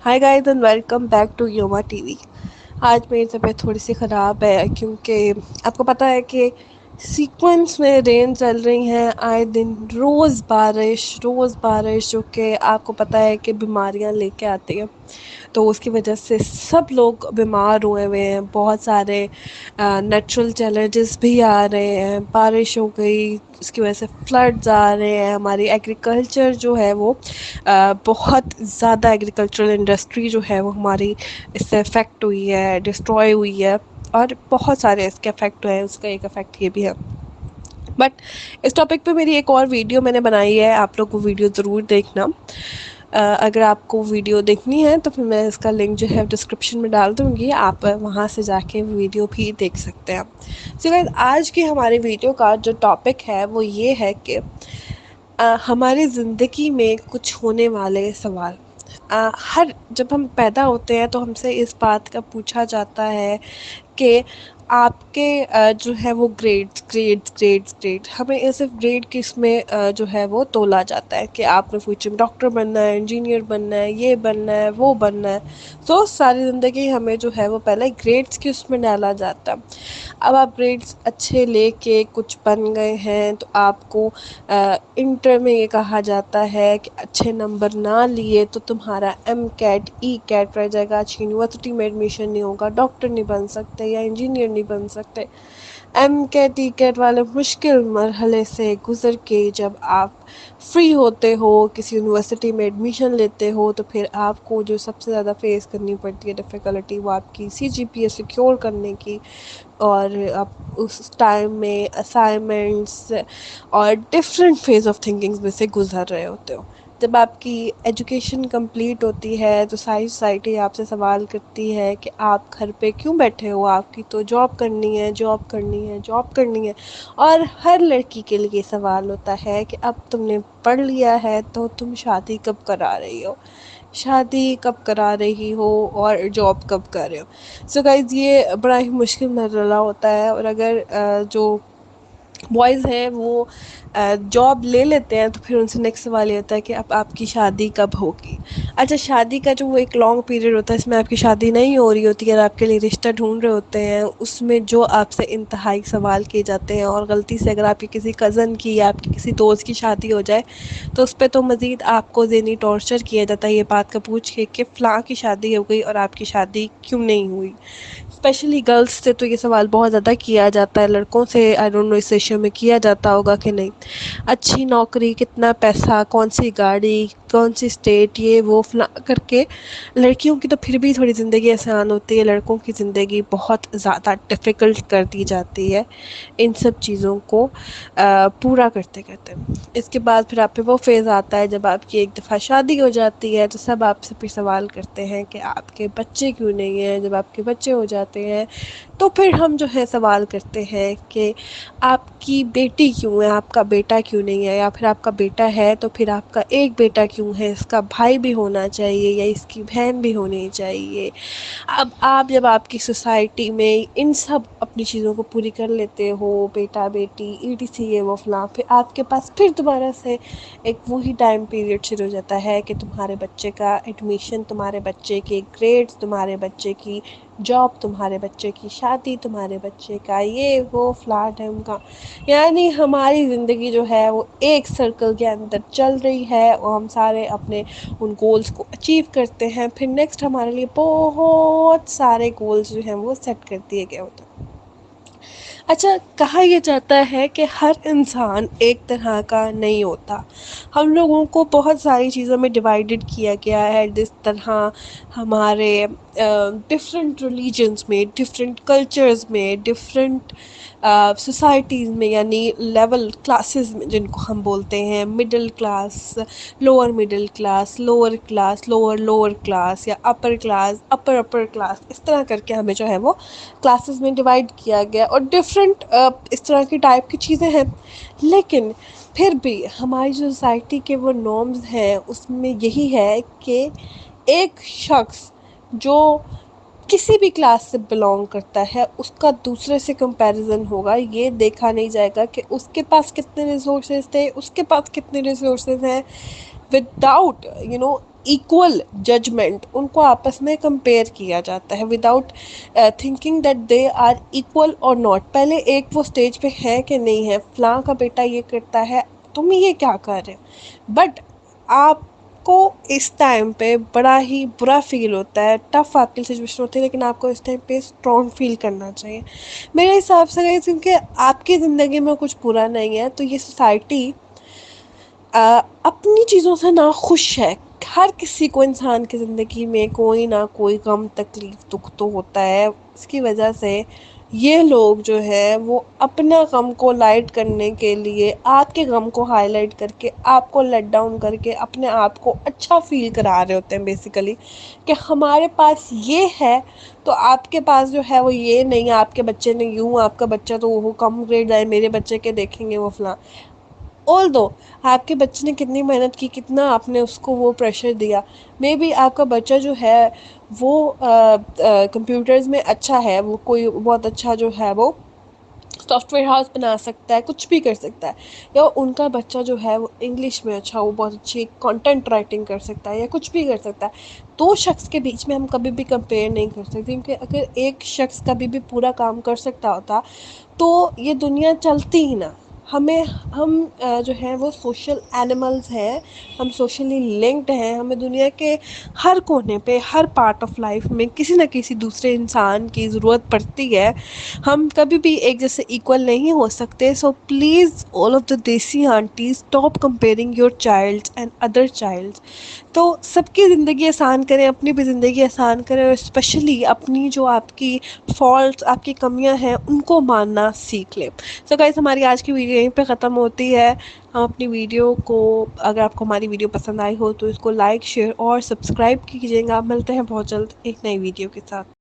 Hi guys and welcome back to Yoma TV. आज मेरी तबीयत थोड़ी सी ख़राब है क्योंकि आपको पता है कि सीक्वेंस में रेन चल रही हैं आए दिन, रोज़ बारिश जो कि आपको पता है कि बीमारियां लेके आती है। तो उसकी वजह से सब लोग बीमार हुए हुए हैं। बहुत सारे नेचुरल चैलेंजेस भी आ रहे हैं। बारिश हो गई, इसकी वजह से फ्लड्स आ रहे हैं। हमारी एग्रीकल्चर जो है वो बहुत ज़्यादा, एग्रीकल्चरल इंडस्ट्री जो है वो हमारी इससे अफेक्ट हुई है, डिस्ट्रॉय हुई है। और बहुत सारे इसके अफेक्ट हुए हैं, उसका एक अफेक्ट ये भी है। बट इस टॉपिक पे मेरी एक और वीडियो मैंने बनाई है, आप लोग वो वीडियो ज़रूर देखना। अगर आपको वीडियो देखनी है तो फिर मैं इसका लिंक जो है डिस्क्रिप्शन में डाल दूँगी, आप वहाँ से जाके वीडियो भी देख सकते हैं। सो गाइस, आज की हमारी वीडियो का जो टॉपिक है वो ये है कि हमारी ज़िंदगी में कुछ होने वाले सवाल। हर जब हम पैदा होते हैं तो हमसे इस बात का पूछा जाता है कि आपके जो है वो ग्रेड्स हमें सिर्फ ग्रेड की इसमें जो है वो तोला जाता है कि आपने फ्यूचर में डॉक्टर बनना है, इंजीनियर बनना है, ये बनना है, वो बनना है। सो सारी ज़िंदगी हमें जो है वो पहले ग्रेड्स की उसमें डाला जाता है। अब आप ग्रेड्स अच्छे लेके कुछ बन गए हैं तो आपको इंटर में ये कहा जाता है कि अच्छे नंबर ना लिए तो तुम्हारा एम कैट ई कैट रह जाएगा, अच्छी यूनिवर्सिटी में एडमिशन नहीं होगा, डॉक्टर नहीं बन सकते या इंजीनियर नहीं बन सकते। एम कैट ई कैट वाले मुश्किल मरहले से गुज़र के जब आप फ्री होते हो, किसी यूनिवर्सिटी में एडमिशन लेते हो, तो फिर आपको जो सबसे ज़्यादा फेस करनी पड़ती है डिफ़िकल्टी, वो आपकी सीजीपीए सिक्योर करने की। और आप उस टाइम में असाइनमेंट्स और डिफरेंट फेज ऑफ थिंकिंग्स में से गुजर रहे होते हो। जब आपकी एजुकेशन कंप्लीट होती है तो सारी सोसाइटी आपसे सवाल करती है कि आप घर पे क्यों बैठे हो, आपकी तो जॉब करनी है, जॉब करनी है, जॉब करनी है। और हर लड़की के लिए सवाल होता है कि अब तुमने पढ़ लिया है तो तुम शादी कब करा रही हो, शादी कब करा रही हो और जॉब कब कर रहे हो। सो गाइज, ये बड़ा ही मुश्किल मरहला होता है। और अगर जो बॉयज़ हैं वो जॉब ले लेते हैं तो फिर उनसे नेक्स्ट सवाल ये होता है कि अब आपकी शादी कब होगी। अच्छा, शादी का जो वो एक लॉन्ग पीरियड होता है, इसमें आपकी शादी नहीं हो रही होती है और आपके लिए रिश्ता ढूंढ रहे होते हैं, उसमें जो आपसे इंतहाई सवाल किए जाते हैं। और गलती से अगर आपकी किसी कज़न की या आपकी किसी दोस्त की शादी हो जाए तो उस पर तो मज़ीद आपको ज़हनी टॉर्चर किया जाता है, ये बात का पूछ के कि फ़लाँ की शादी हो गई और आपकी शादी क्यों नहीं हुई। स्पेशली गर्ल्स से तो ये सवाल बहुत ज़्यादा किया जाता है, लड़कों से आई डोंट नो इस रेशियो में किया जाता होगा कि नहीं। अच्छी नौकरी, कितना पैसा, कौन सी गाड़ी, कौन सी स्टेट, ये वो फला करके। लड़कियों की तो फिर भी थोड़ी ज़िंदगी आसान होती है, लड़कों की ज़िंदगी बहुत ज़्यादा डिफ़िकल्ट कर दी जाती है इन सब चीज़ों को पूरा करते करते। इसके बाद फिर आप पे वो फेज़ आता है जब आपकी एक दफ़ा शादी हो जाती है तो सब आपसे फिर सवाल करते हैं कि आपके बच्चे क्यों नहीं हैं। जब आपके बच्चे हो जाते हैं तो फिर हम जो है सवाल करते हैं कि आपकी बेटी क्यों है, आपका बेटा क्यों नहीं है, या फिर आपका बेटा है तो फिर आपका एक बेटा क्यों है, इसका भाई भी होना चाहिए या इसकी बहन भी होनी चाहिए। अब आप जब आपकी सोसाइटी में इन सब अपनी चीज़ों को पूरी कर लेते हो, बेटा बेटी ईटीसी ये वो फलां, फिर आपके पास फिर दोबारा से एक वही टाइम पीरियड शुरू हो जाता है कि तुम्हारे बच्चे का एडमिशन, तुम्हारे बच्चे के ग्रेड्स, तुम्हारे बच्चे की जॉब, तुम्हारे बच्चे की शादी, तुम्हारे बच्चे का ये वो फ्लैट है उनका। यानी हमारी ज़िंदगी जो है वो एक सर्कल के अंदर चल रही है और हम सारे अपने उन गोल्स को अचीव करते हैं। फिर नेक्स्ट हमारे लिए बहुत सारे गोल्स जो हैं वो सेट कर दिए गए होते हैं। अच्छा, कहा यह जाता है कि हर इंसान एक तरह का नहीं होता। हम लोगों को बहुत सारी चीज़ों में डिवाइडेड किया गया है। जिस तरह हमारे डिफरेंट रिलीजन्स में, डिफरेंट कल्चर्स में, डिफरेंट सोसाइटीज़ में, यानी लेवल क्लासेस में जिनको हम बोलते हैं, middle class, lower middle class, lower class, lower lower class, या अपर क्लास, अपर अपर क्लास, इस तरह करके हमें जो है वो क्लासेस में डिवाइड किया गया और डिफरेंट इस तरह की टाइप की चीज़ें हैं। लेकिन फिर भी हमारी जो सोसाइटी के वो नॉर्म्स हैं उसमें यही है कि एक शख्स जो किसी भी क्लास से बिलोंग करता है उसका दूसरे से कंपैरिजन होगा। ये देखा नहीं जाएगा कि उसके पास कितने रिसोर्सेज थे, उसके पास कितने रिसोर्सेज हैं, विदाउट equal judgment, उनको आपस में कंपेयर किया जाता है without thinking that they are equal और नॉट। पहले एक वो स्टेज पे है कि नहीं है, फलां का बेटा ये करता है, तुम ये क्या कर रहे हो। बट आपको इस टाइम पे बड़ा ही बुरा फील होता है, टफ आपकी सिचुएशन होती है, लेकिन आपको इस टाइम पे स्ट्रॉन्ग फील करना चाहिए मेरे हिसाब से guys, क्योंकि आपकी ज़िंदगी में कुछ बुरा नहीं है तो ये सोसाइटी अपनी चीज़ों से ना खुश है। हर किसी को इंसान की ज़िंदगी में कोई ना कोई गम तकलीफ दुख तो होता है, इसकी वजह से ये लोग जो है वो अपना गम को लाइट करने के लिए आपके गम को हाईलाइट करके आपको लेट डाउन करके अपने आप को अच्छा फील करा रहे होते हैं बेसिकली, कि हमारे पास ये है तो आपके पास जो है वो ये नहीं है, आपके बच्चे ने यूँ, आपका बच्चा तो वो कम ग्रेड आए, मेरे बच्चे के देखेंगे वो फलां। ऑल दो आपके बच्चे ने कितनी मेहनत की, कितना आपने उसको वो प्रेशर दिया, मे बी आपका बच्चा जो है वो कंप्यूटर्स में अच्छा है, वो कोई बहुत अच्छा जो है वो सॉफ्टवेयर हाउस बना सकता है, कुछ भी कर सकता है, या उनका बच्चा जो है वो इंग्लिश में अच्छा, वो बहुत अच्छी कंटेंट राइटिंग कर सकता है या कुछ भी कर सकता है। दो शख्स के बीच में हम कभी भी कंपेयर नहीं कर सकते, क्योंकि अगर एक शख्स कभी भी पूरा काम कर सकता होता तो ये दुनिया चलती ही ना। हमें हम जो है वो सोशल एनिमल्स हैं, हम सोशली लिंक्ड हैं, हमें दुनिया के हर कोने पे हर पार्ट ऑफ लाइफ में किसी न किसी दूसरे इंसान की ज़रूरत पड़ती है। हम कभी भी एक जैसे इक्वल नहीं हो सकते। So please all of the desi aunties stop comparing your child and other child. तो सबकी ज़िंदगी आसान करें, अपनी भी ज़िंदगी आसान करें, और स्पेशली अपनी जो आपकी फॉल्ट्स आपकी कमियां हैं उनको मानना सीख लें। सो गाइस, हमारी आज की वीडियो यहीं पे ख़त्म होती है। हम अपनी वीडियो को, अगर आपको हमारी वीडियो पसंद आई हो तो इसको लाइक शेयर और सब्सक्राइब कीजिएगा। मिलते हैं बहुत जल्द एक नई वीडियो के साथ।